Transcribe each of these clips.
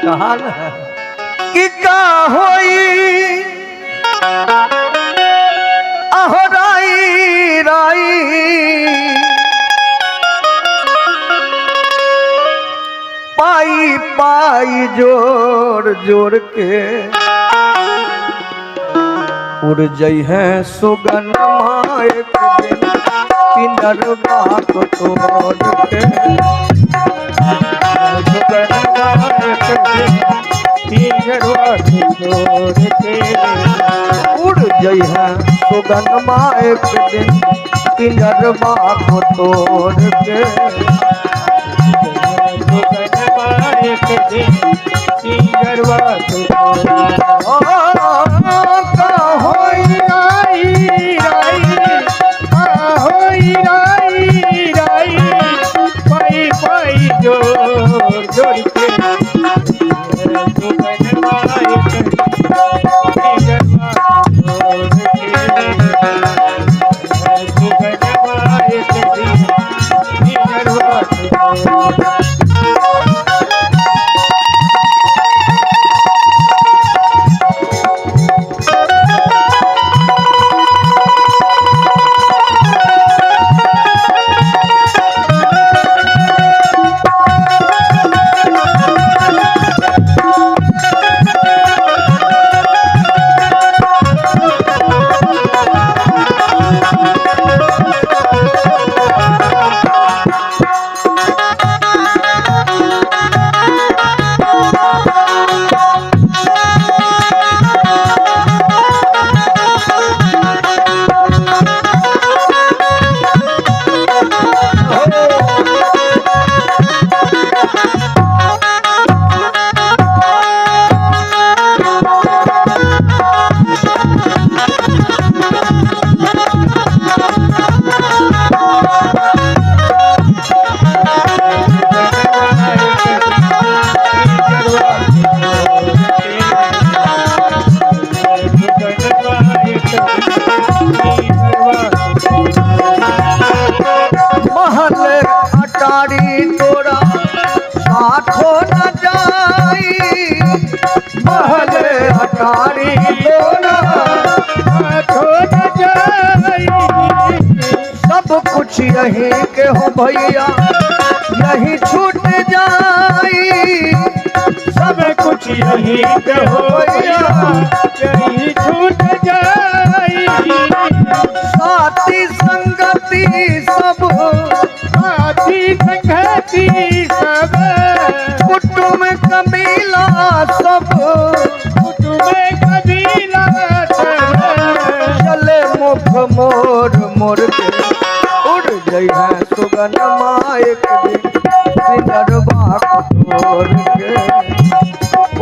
कहा न कि का होई अहो राई राई पाई पाई जोड़ जोड़ के उड़ जई है सुगन मायक पिंडर बाक तोड़ के सुगन मायक पिंडर बाक तोड़ के उड़ जई है सुगन मायक दिन पिंडर बाक तोड़ के सुगन मायक दिन पिंडर बाक का होई राई राई राई राई पाई पाई जोड़ जोड़ के सुगन मायक पिंडर बाक तोड़ के सुगन मायक दिन पिंडर बाक तोड़ के यही के हो भैया यही छूट जाई सब कुछ यही के हो भैया यही छूट जाई साथी संगति सब साथी संगति सब कुटुंब कबीला सब कुटुंब कबीला सब चले मुख मोर मोर के उड़ जई है सुगन मायक दिन पिंडर बाक तोड़ के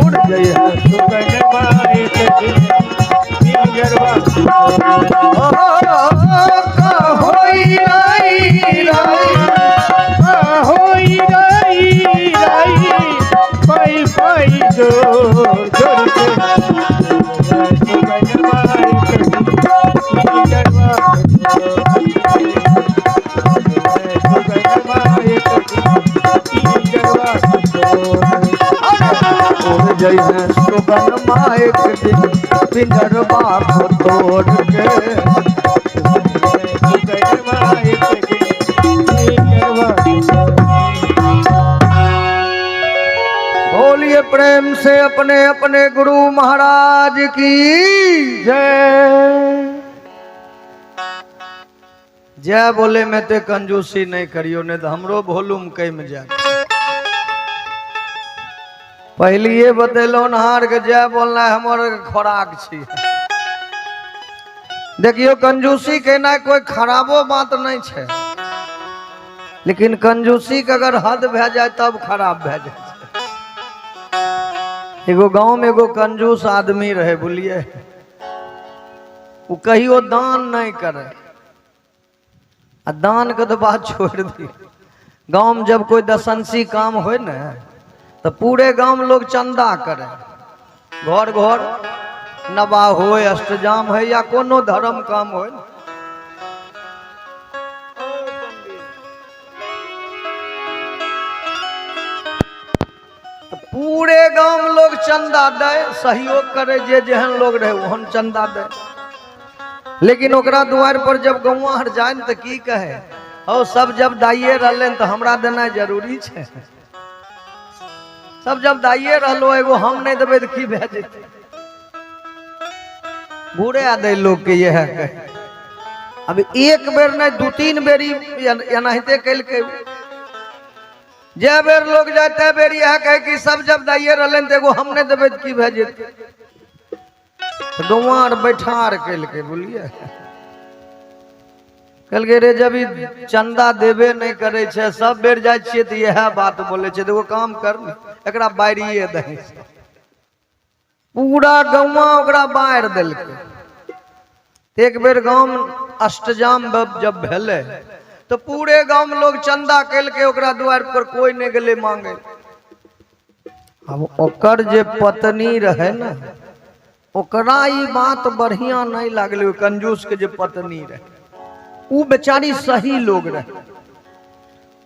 उड़ जई है सुगन मायक दिन पिंडर बाक का होई राई राई होई राई राई पाई पाई जोड़ जोड़ के सुगन मायक दिन पिंडर उड़ जई है सुगन मायक दिन पिंडर बाक तोड़ के सुगन मायक दिन पिंडर बाक बोलिए प्रेम से अपने अपने गुरु महाराज की जय जय बोले में ते कंजूसी नहीं करियो ने तो हमरो वॉल्यूम कई में जा पहले ये बतेलो नहार के जय बोलना हमर खोराक छी देखियो कंजूसी कहना कोई खराबो बात नहीं है लेकिन कंजूसी के अगर हद भे जाए तब खराब भे जाए एगो गांव में एगो कंजूस आदमी रहे बोलिए वो कहियो दान नहीं करे आ दान के तो बात छोड़ दी गांव में जब कोई दशंसी काम हो न तो पूरे गांव में लोग चंदा करे घर घर नवा हो अष्टजाम है या कोनो धर्म काम हो तो पूरे गांव में लोग चंदा दे, सहयोग करे, जे जेहन लोग रहे वहन चंदा दे। लेकिन ओकरा द्वार पर जब गौवा जाए तो की कहे, और सब जब दाइए रहले तो हमरा देना जरूरी है। सब जब दाइए रहलो एगो हम नहीं देवे तो की भे जेते। बूढ़े आदे लोग के यह कहे। अब एक बेर नहीं 2-3 बेरी एनाहिते कल के जे बेर लोग जाते बेर यह कहे कि सब जब दाइए रहले तो एगो हम नहीं देवे तो की भे जेते। गौवार बैठार कल के बोलिए कल के रे जब चंदा देवे नहीं करे छे, सब बेर जाए छिए तो यह बात बोले छे, देखो काम कर एकरा बाहरिए दे। पूरा गौवा ओकरा बाहर देलके। एक बेर गांव में अष्टजाम जब भेले तो पूरे गांव में लोग चंदा कल के ओकरा द्वार पर कोई नहीं गले मांगे। अब ओकर जे पत्नी रहे ना, ओकरा ई बात बढ़िया नहीं लागले। कंजूस के जे पत्नी रहे उ बेचारी सही लोग रहे।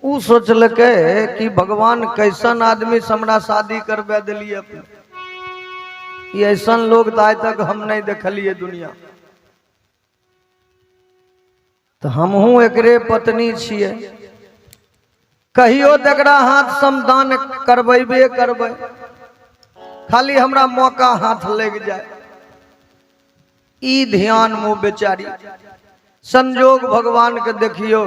उ सोचलके कि भगवान कैसन आदमी से हमरा शादी करवा दिलिए। ये ऐसा लोग तो आज तक हम नहीं देखलिए दुनिया। तो हमहू एकरे पत्नी छिए, कहियो तकरा हाथ समदान करबेबे करबे, खाली हमरा मौका हाथ लग जाए। ई ध्यान मुँह बेचारी संजोग भगवान के देखियो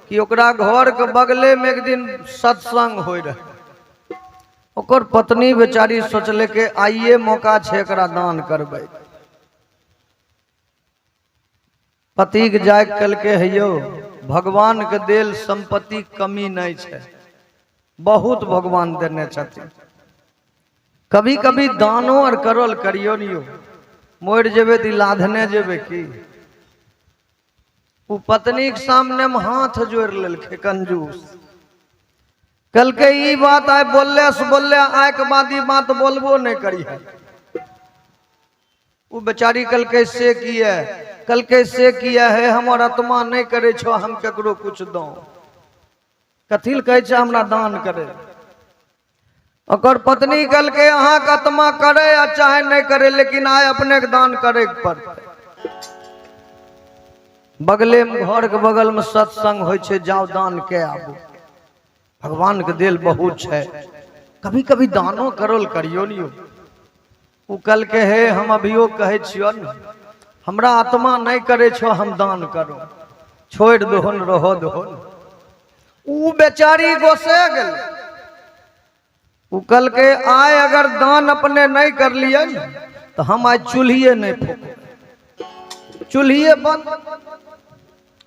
कि ओकरा घर के बगले में एक दिन सत्संग हो रहे। ओकर पत्नी बेचारी सोचले के आइए मौका छे एकरा दान करबे। पति के जाग कल के हैयो भगवान के देल संपत्ति कमी नहीं छे, बहुत भगवान देने छथिन। कभी कभी दानो और करल करियो नियो, मोर जेबे ती लाधने जेबे की। वो पत्नी के सामने में हाथ जोड़ लेलके कंजूस। कल के ई बात आए बोलले से बोलले आए के बाद ई बात बोलबो नहीं करी है। वो बेचारी कल के से किया, कल के से किया है हमार आत्मा नहीं करे छो हम केकरो कुछ दो। कथिल कहे छे हमरा दान करे। ओकर पत्नी कल के अहाँ का आत्मा करे या चाहे नहीं करे, लेकिन आए अपने के दान करे पड़ते। बगले में घर के बगल में सत्संग होय छे, जाओ दान के आबू। भगवान के देल बहुत छे, कभी कभी दानो करल करियो नियो। उ कल के हे हम अभियो कहे छियो न, हमरा आत्मा नहीं करे छो हम दान करो, छोड़ दोहन रहो दोहन। उ बेचारी गोसे गेल। उ कल के आए अगर दान अपने नहीं कर लिए तो हम आज चूल्हिए नहीं फूक, चूल्हिए बंद,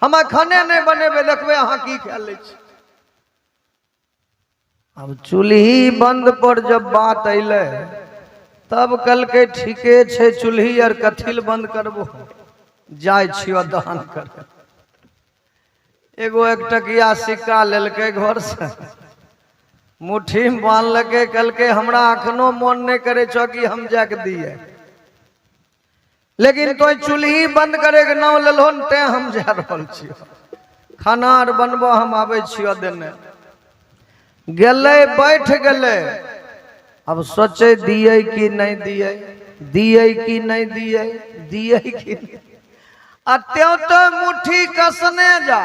हम खाने नहीं बनेबे, देखबे अहाँ की खा ले। अब चूल्ही बंद पर जब बात अइले तब कल के ठीके छे चूल्ही और कथिल बंद करबो, जाय छियो दान कर। एगो 1 टकिया सिक्का लेलके घर से, मुट्ठी में बांधलके। कल के हमरा अखनो मन नहीं करे छो कि हम जाके दिए, लेकिन तो चूल्ही बंद करे के नाम लेलो ते हम जा रहल छियो। खाना आर बनबो हम आवे छियो देने। गेले बैठ गेले, अब सोचे दिए कि नहीं दिए, दिए कि नहीं दिए, दिए कि नहीं। अत्यो तो मुट्ठी कसने जा,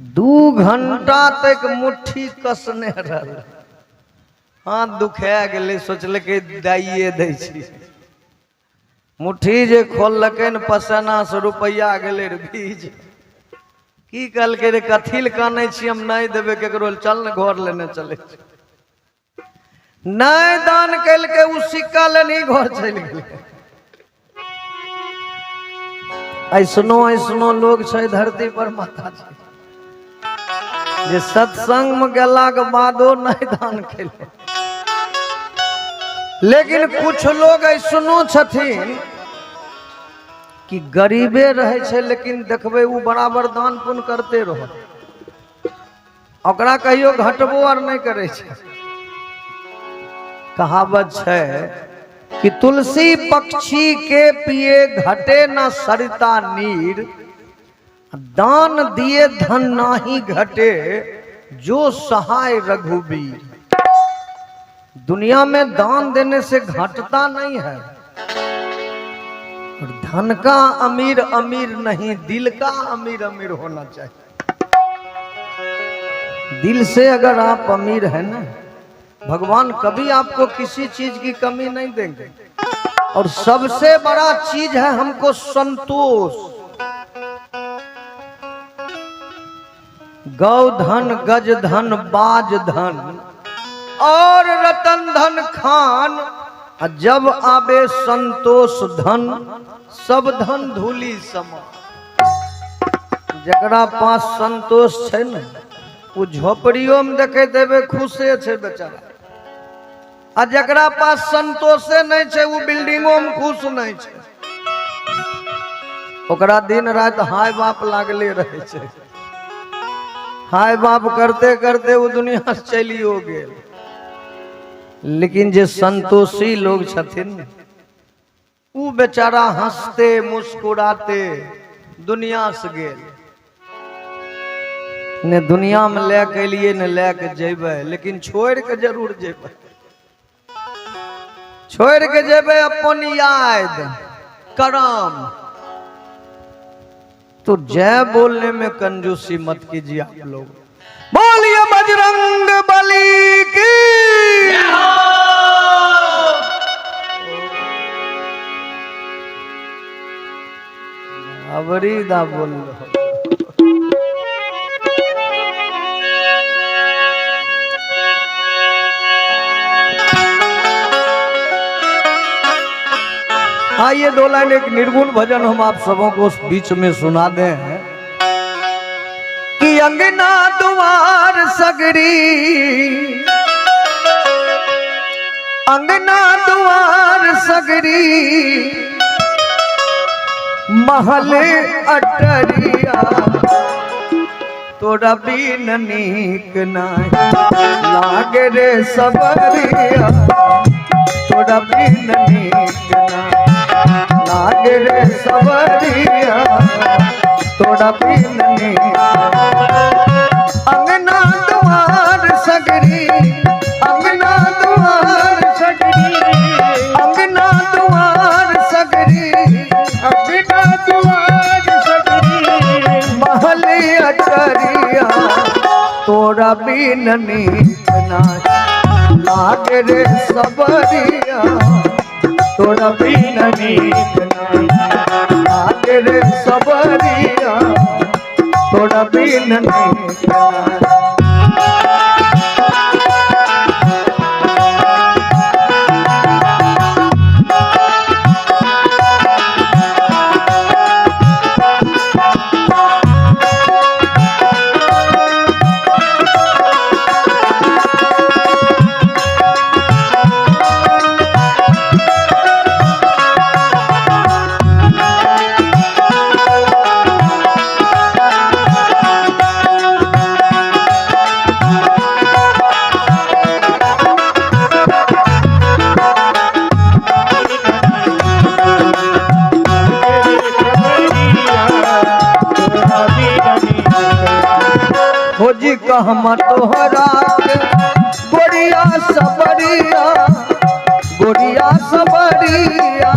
2 घंटा तक मुट्ठी कसने रहल। हाथ दुखा गेले, सोचल के दाइए दै छी। मुट्ठी जे खोललकै न पसेना से रुपया गेले रे बीज। की कहलकै रे कथिल कानै छी हम नहीं देबे केकरो, चल न घर लेने चले। नहीं दान कैल के उ सिक्का लेनी घर चल गेले। ऐसनो ऐसनो लोग छै धरती पर माता जी, जे सत्संग में गेला के बादो नहीं दान कैले। लेकिन कुछ लोग ऐसनो छथिन कि गरीबे रहे छे, लेकिन देखबे वो बराबर दान पुण्य करते रहो, ओकरा कहियो घटबो और नहीं करे छे। कहावत है कि तुलसी पक्षी के पिए घटे न सरिता नीर, दान दिए धन नाही घटे जो सहाय रघुबीर। दुनिया में दान देने से घटता नहीं है। और धन का अमीर अमीर नहीं, दिल का अमीर अमीर होना चाहिए। दिल से अगर आप अमीर हैं ना, भगवान कभी आपको किसी चीज की कमी नहीं देंगे। और सबसे बड़ा चीज है हमको संतोष। गौ धन, गज धन, बाज धन और रतन धन खान, जब आबे संतोष धन, सब धन धूली समा। जकरा पास संतोष है ना, वो झोपड़ियों में देखे देवे खुशे छे बेचारा। आ जकरा पास संतोषे नहीं छे, वो बिल्डिंगों में खुश नहीं छे। ओकरा दिन रात हाय बाप लागले रहे छे। हाय बाप करते करते वो दुनिया से चलियो गेल। लेकिन जे संतोषी लोग छथिन, वो बेचारा हंसते मुस्कुराते दुनिया से गेल। ने दुनिया में लेके लिए ने लेके जेबे, लेकिन छोड़ के जरूर जेबे। छोड़ के जेबे अपन याद करम। तो जय बोलने में कंजूसी मत कीजिए आप लोग। बोलिए बजरंग बली की। अबरी दा बोल लो। आइए दो लाइन एक निर्गुण भजन हम आप सबों को उस बीच में सुना दें कि अंगना द्वार सगरी, अंगना द्वार सगरी, महल अटरिया, तोरा बिन नीक नाय लागे रे सबरिया, तोरा बिन नीक नाय लागे रे सबरिया, तोरा बिन नीक। अंगना द्वार सगरी, अंगना द्वार सगरी, अंगना द्वार सगरी, अंगना द्वार सगरी, महल अटरिया, तोरा बिन नीक नाय लागे रे सबरिया, तोरा बिन नीक नाय लागे रे सबरिया, तोरा बिन नीक नाय। हो जी कहमा तोहरा के गोरिया सबरिया, गोरिया सबरिया,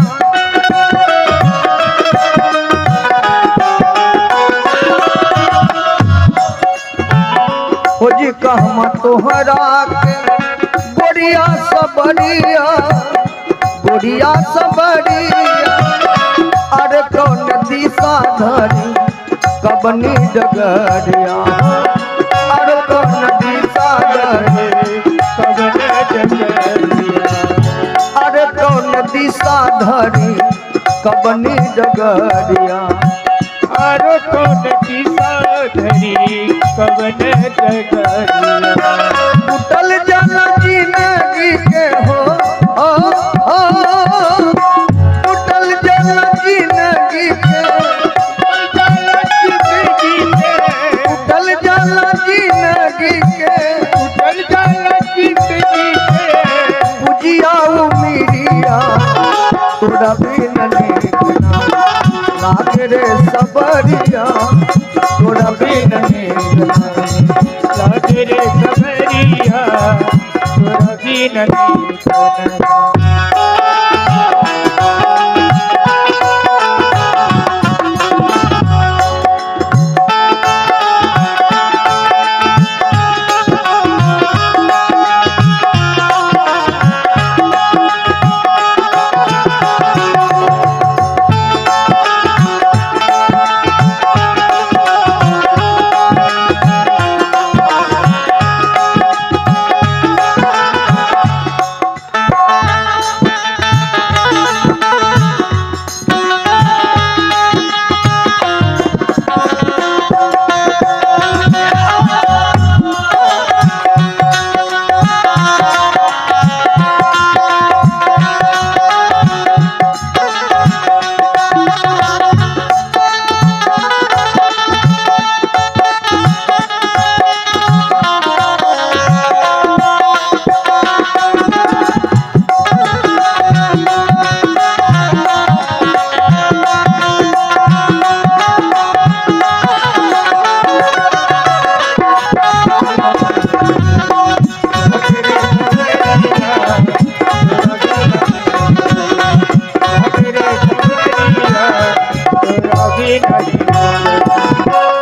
हो जी कहमा तोहरा के गोरिया सबरिया, गोरिया सबरिया, अरे कौन दिशा धरी कबनी डगरिया, अरे कौन दिशा धरी कबनी डगरिया, अरे कौन दिशा धरी कबनी डगरिया, अरे कौन दिशा धरी कवन डगरिया। टूटल जल जिंदगी के हो, टूटल जल जिंदगी के, टूटल जल जिंदगी के, उठल जाला जिंदगी के, बुझिया उमिरिया, तोरा बिन नीक नाय लागे रे सबरिया, तोरा बिन नीक नाय लागे रे सबरिया, तोरा बिन भी नहीं।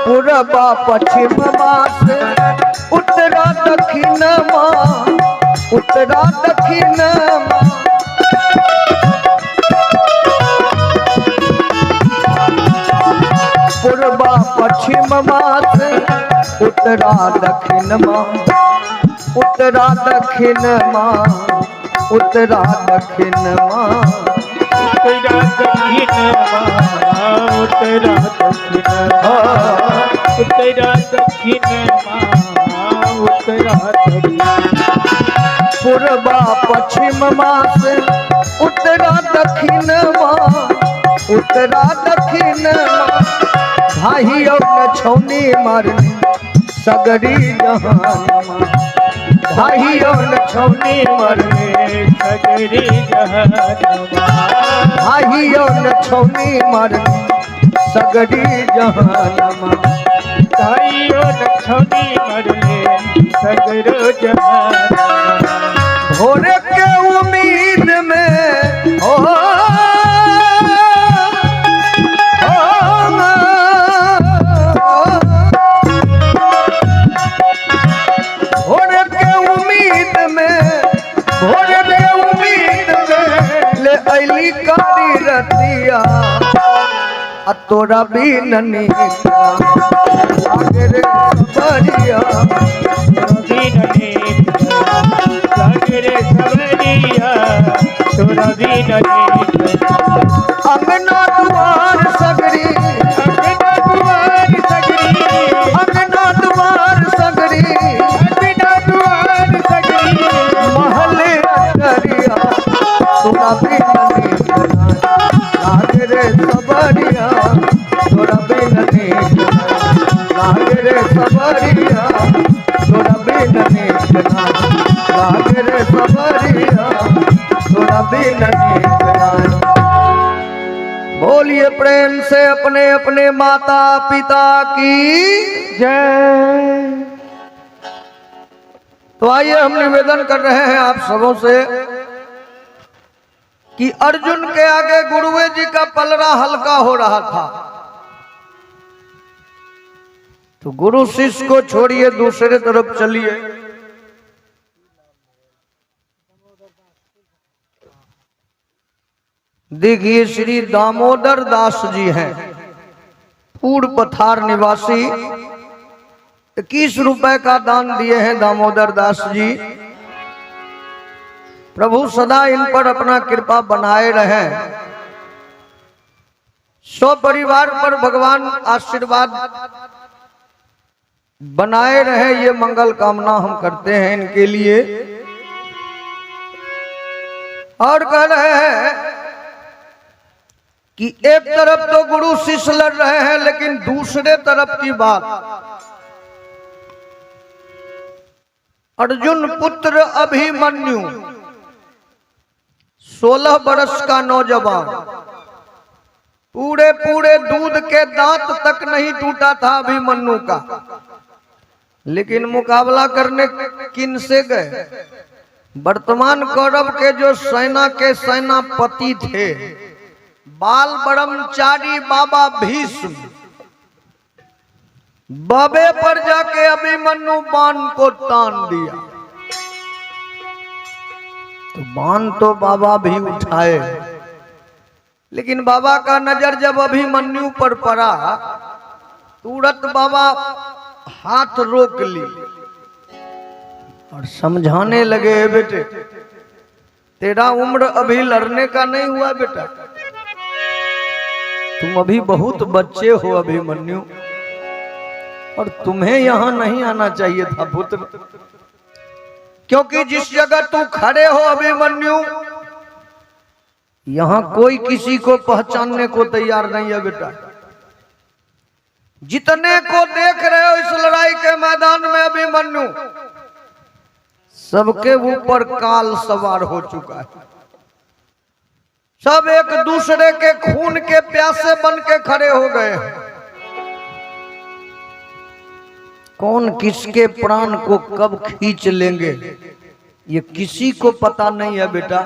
पूरबा पश्चिम मास उत्तरा दक्षिण माँ, उत्तरा दक्षिण माँ। पूर्वा पश्चिम मास उत्तरा दक्षिण माँ, उत्तरा दक्षिण माँ, उत्तरा दक्षिण माँ। उत्तरा दक्षिण माँ, उत्तरा दक्षिण माँ, उत्तरा दक्षिण माँ, उत्तरा दक्षिण। पूर्वा पश्चिम मास उत्तरा दक्षिण माँ, उत्तरा दक्षिण माँ। भाई और छौनी मारनी सगरी जहान माँ, भाई और छौनी मारनी सगरी जहान माँ, भाई और छौनी मारनी सगरी जहान माँ। भाइयों छौनी मरने सगरो जहान माँ। भोरे के उम्मीद में हो भोरे के उम्मीद में, भोरे के उम्मीद में ले अली कारी रतिया आ तोरा भी ननी लागे रे सबरिया, रे सवरिया तोरा भी नहीं। अंगना दुआर सगरी, अंगना दुआर सगरी, अंगना दुआर सगरी, अंगना दुआर सगरी। महले अटरिया तोरा भी ननी लागे रे सबरिया, तोरा भी ननी लागे रे सबरिया, तोरा भी ननी लागे रे सबरिया, तोरा भी ननी। बोलिए प्रेम से अपने अपने माता पिता की जय। तो आइए हम निवेदन कर रहे हैं आप सबों से कि अर्जुन के आगे गुरुवे जी का पलड़ा हल्का हो रहा था, तो गुरु शिष्य को छोड़िए दूसरे तरफ चलिए। देखिए श्री दामोदर दास जी हैं, पूर्व पथार निवासी। 21 रुपए का दान दिए हैं दामोदर दास जी। प्रभु सदा इन पर अपना कृपा बनाए रहे, सौ परिवार पर भगवान आशीर्वाद बनाए रहे, ये मंगल कामना हम करते हैं इनके लिए। और कह रहे हैं कि एक तरफ तो गुरु शिष्य लड़ रहे हैं, लेकिन दूसरे तरफ की बात, अर्जुन पुत्र अभिमन्यु 16 बरस का नौजवान, पूरे पूरे दूध के दांत तक नहीं टूटा था अभिमन्यु का, लेकिन मुकाबला करने किन से गए? वर्तमान कौरव के जो सेना के सेनापति थे बाल ब्रह्मचारी बाबा भीष्म, बाबे पर जाके अभिमन्यु बाण को तान दिया। तो बाण तो बाबा भी उठाए, लेकिन बाबा का नजर जब अभिमन्यु पर पड़ा तुरंत बाबा हाथ रोक ली और समझाने लगे, बेटे तेरा उम्र अभी लड़ने का नहीं हुआ बेटा, तुम अभी बहुत बच्चे हो अभिमन्यु, और तुम्हें यहां नहीं आना चाहिए था पुत्र, क्योंकि जिस जगह तू खड़े हो अभिमन्यु यहां कोई किसी को पहचानने को तैयार नहीं है बेटा। जितने को देख रहे हो इस लड़ाई के मैदान में अभिमन्यु, सबके ऊपर काल सवार हो चुका है, सब एक दूसरे के खून के प्यासे बन के खड़े हो गए हैं। कौन किसके प्राण को कब खींच लेंगे ये किसी को पता नहीं है बेटा।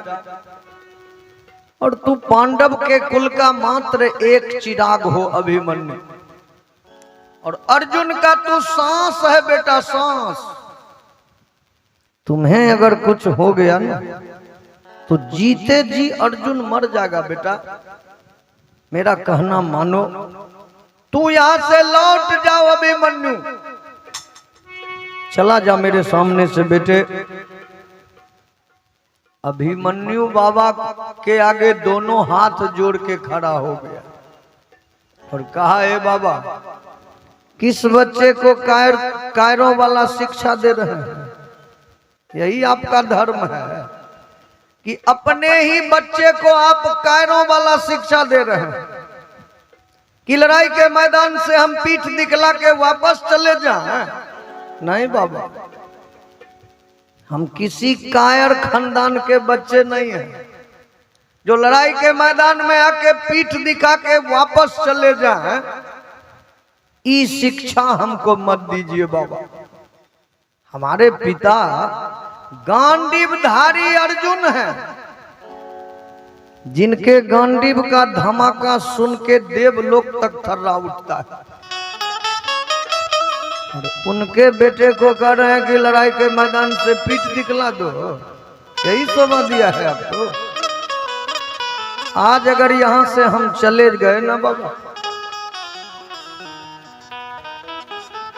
और तू पांडव के कुल का मात्र एक चिराग हो अभिमन्यु, और अर्जुन का तू सांस है बेटा, सांस। तुम्हें अगर कुछ हो गया ना तो जीते जी अर्जुन मर जाएगा बेटा, मेरा कहना मानो। तू यहां से लौट जाओ अभिमन्यु, चला जा मेरे सामने से बेटे। अभिमन्यु बाबा के आगे दोनों हाथ जोड़ के खड़ा हो गया और कहा, हे बाबा किस बच्चे को कायरों वाला शिक्षा दे रहे हैं? यही आपका धर्म है कि अपने ही बच्चे को आप कायरों वाला शिक्षा दे रहे हैं कि लड़ाई के मैदान से हम पीठ दिखला के वापस चले जाएं। नहीं बाबा, हम किसी कायर खानदान के बच्चे नहीं हैं जो लड़ाई के मैदान में आके पीठ दिखा के वापस चले जाएं। ई शिक्षा हमको मत दीजिए बाबा। हमारे पिता गांडीवधारी अर्जुन हैं, जिनके गांडीव का धमाका सुन के देवलोक तक थर्रा उठता है, और उनके बेटे को कह रहे हैं कि लड़ाई के मैदान से पीठ दिखला दो। यही शोभा दिया है आपको। आज अगर यहां से हम चले गए ना बाबा,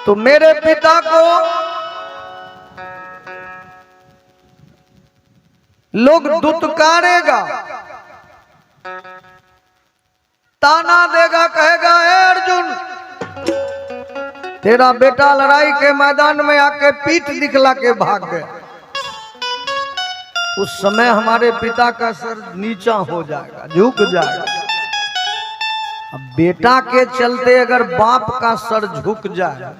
तो मेरे पिता को लोग दुत्कारेगा, ताना देगा, कहेगा, ए अर्जुन तेरा बेटा लड़ाई के मैदान में आके पीठ दिखला के भाग गया। उस समय हमारे पिता का सर नीचा हो जाएगा, झुक जाएगा। अब बेटा के चलते अगर बाप का सर झुक जाए,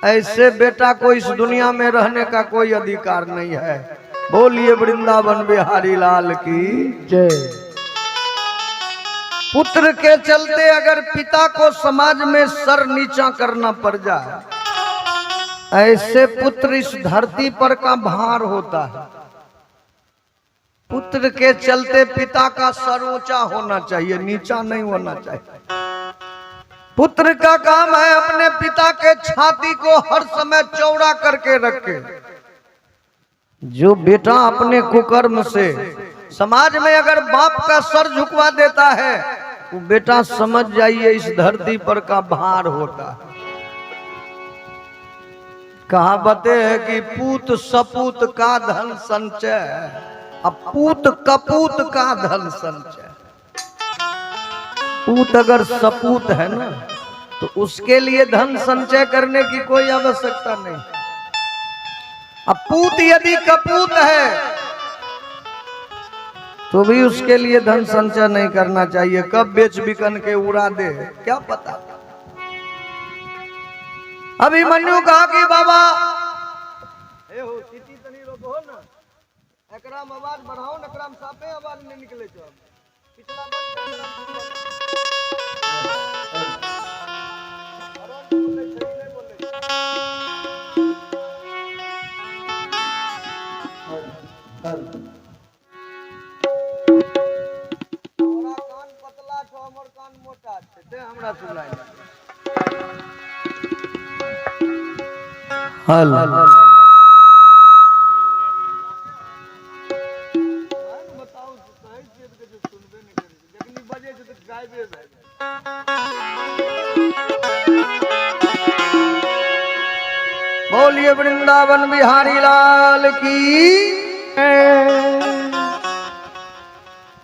ऐसे बेटा को इस दुनिया में रहने का कोई अधिकार नहीं है। बोलिए वृंदावन बिहारी लाल की जय। पुत्र के चलते अगर पिता को समाज में सर नीचा करना पड़ जाए, ऐसे पुत्र इस धरती पर का भार होता है। पुत्र के चलते पिता का सर ऊंचा होना चाहिए, नीचा नहीं होना चाहिए। पुत्र का काम है अपने पिता के छाती को हर समय चौड़ा करके रखे। जो बेटा अपने कुकर्म से समाज में अगर बाप का सर झुकवा देता है, वो बेटा समझ जाइए इस धरती पर का भार होता है। कहावतें है कि पूत सपूत का धन संचय, अब पूत कपूत का धन संचय। पूत अगर सपूत है ना, तो उसके लिए धन संचय करने की कोई आवश्यकता नहीं। अब पूत यदि कपूत है तो भी उसके लिए धन संचय नहीं करना चाहिए। कब बेच बिकन के उड़ा दे क्या पता। अभिमन्यु कहा कि बाबा एकराम आवाज बढ़ाओ, एकराम साफे आवाज नहीं निकले छो। पिछला कान पतला छो, हमर कान मोटा छे, ते हमरा सुनाई हल बताओ सही चीज के जो सुनबे नहीं करे, जखनी बजे छै त गायबे भए जाय। बोलिए वृंदावन बिहारी लाल की।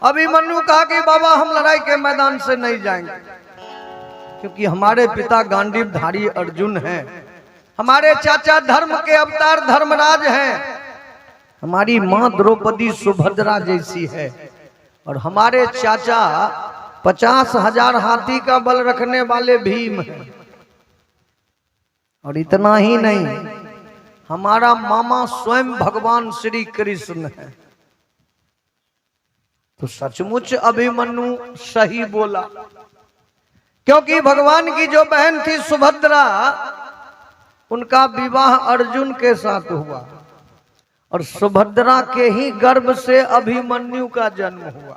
अभिमन्यु कहा कि बाबा हम लड़ाई के मैदान से नहीं जाएंगे, क्योंकि हमारे पिता गांडीवधारी अर्जुन हैं, हमारे चाचा धर्म के अवतार धर्मराज हैं, हमारी मां द्रौपदी सुभद्रा जैसी है, और हमारे चाचा 50,000 हाथी का बल रखने वाले भीम हैं। और इतना ही नहीं, हमारा मामा स्वयं भगवान श्री कृष्ण है। तो सचमुच अभिमन्यु सही बोला, क्योंकि भगवान की जो बहन थी सुभद्रा, उनका विवाह अर्जुन के साथ हुआ, और सुभद्रा के ही गर्भ से अभिमन्यु का जन्म हुआ।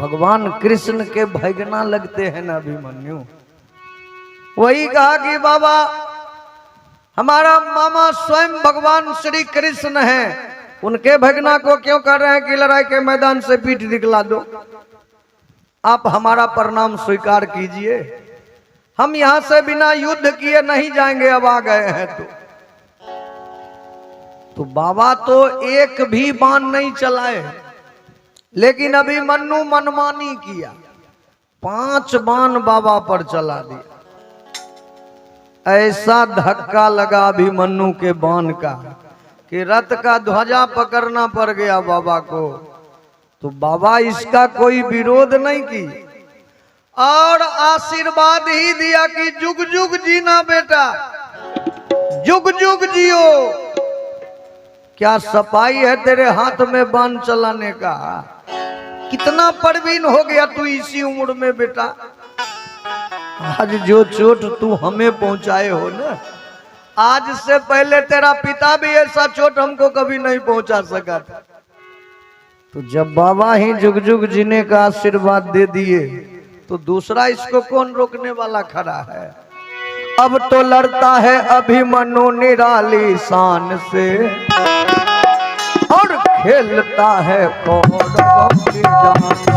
भगवान कृष्ण के भगना लगते हैं ना अभिमन्यु। वही कहा कि बाबा हमारा मामा स्वयं भगवान श्री कृष्ण हैं, उनके भगना को क्यों कर रहे हैं कि लड़ाई के मैदान से पीठ दिखला दो। आप हमारा प्रणाम स्वीकार कीजिए, हम यहां से बिना युद्ध किए नहीं जाएंगे, अब आ गए हैं तो बाबा तो एक भी बाण नहीं चलाए, लेकिन अभिमन्यु मनमानी किया, 5 बाण बाबा पर चला दिया। ऐसा धक्का लगा अभिमन्यु के बाण का कि रथ का ध्वजा पकड़ना पड़ गया बाबा को। तो बाबा इसका कोई विरोध नहीं की और आशीर्वाद ही दिया कि जुग जुग जीना बेटा, जुग जुग जियो। क्या सफाई है तेरे हाथ में बाण चलाने का, कितना परवीन हो गया तू इसी उम्र में बेटा। आज जो चोट तू हमें पहुंचाए हो ना, आज से पहले तेरा पिता भी ऐसा चोट हमको कभी नहीं पहुंचा सका था। तो जब बाबा ही जुग जुग जीने का आशीर्वाद दे दिए, तो दूसरा इसको कौन रोकने वाला खड़ा है। अब तो लड़ता है अभिमन्यु निराली शान से, और खेलता है कौरवों की जान से।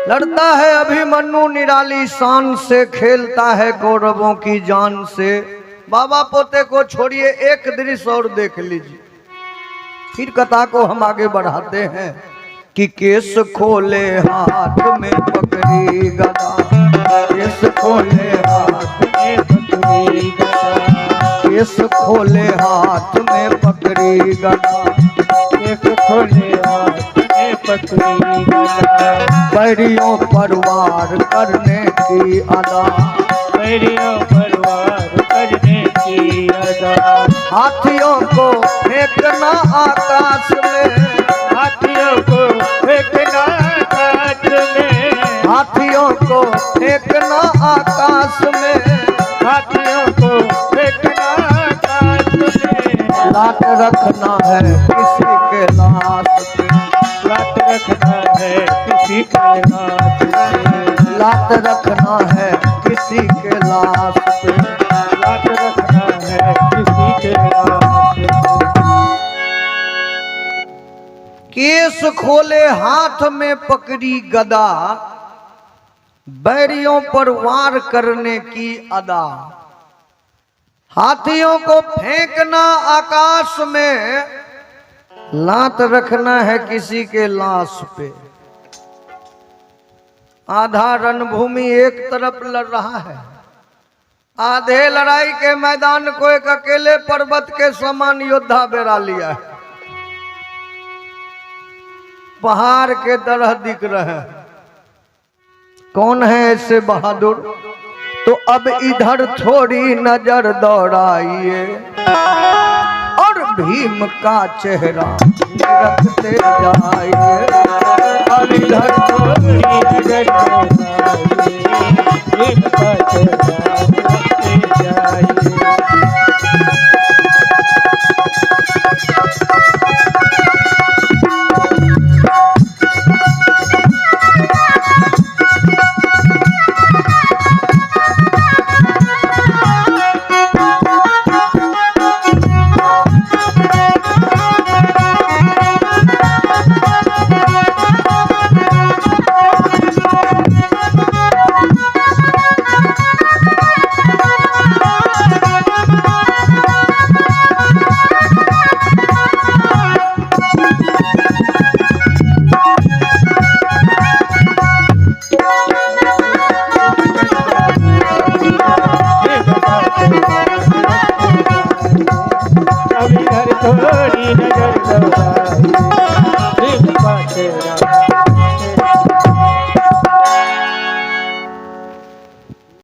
लड़ता है अभिमन्यु निराली शान से, खेलता है कौरवों की जान से। बाबा पोते को छोड़िए, एक दृश्य और देख लीजिए, फिर कथा को हम आगे बढ़ाते हैं कि केस खोले हाथ में पकड़ी गदा, केस खोले हाथ में पकड़ी गदा, केस खोले हाथ में पकड़ी गदा, केस खोले हाथ में पकड़ी गदा। बैरियों पर वार करने की अदा, बैरियों पर वार करने की अदा। हाथियों को फेंकना आकाश में, हाथियों को फेंकना आकाश में, हाथियों को फेंकना आकाश में, हाथियों को फेंकना आकाश में। लात रखना है किसी के लाश पे, लात रखना है किसी के लाश पे, लात रखना है किसी के लाश पे, लात रखना है किसी के लाश पे। केस खोले हाथ में पकड़ी गदा, बैरियों पर वार करने की अदा। हाथियों को फेंकना आकाश में, लात रखना है किसी के लाश पे। आधा रणभूमि एक तरफ लड़ रहा है, आधे लड़ाई के मैदान को एक अकेले पर्वत के समान योद्धा बेरा लिया है। पहाड़ के तरह दिख रहे हैं। कौन है ऐसे बहादुर? तो अब इधर थोड़ी नजर दौड़ाइए और भीम का चेहरा रखते जाइए।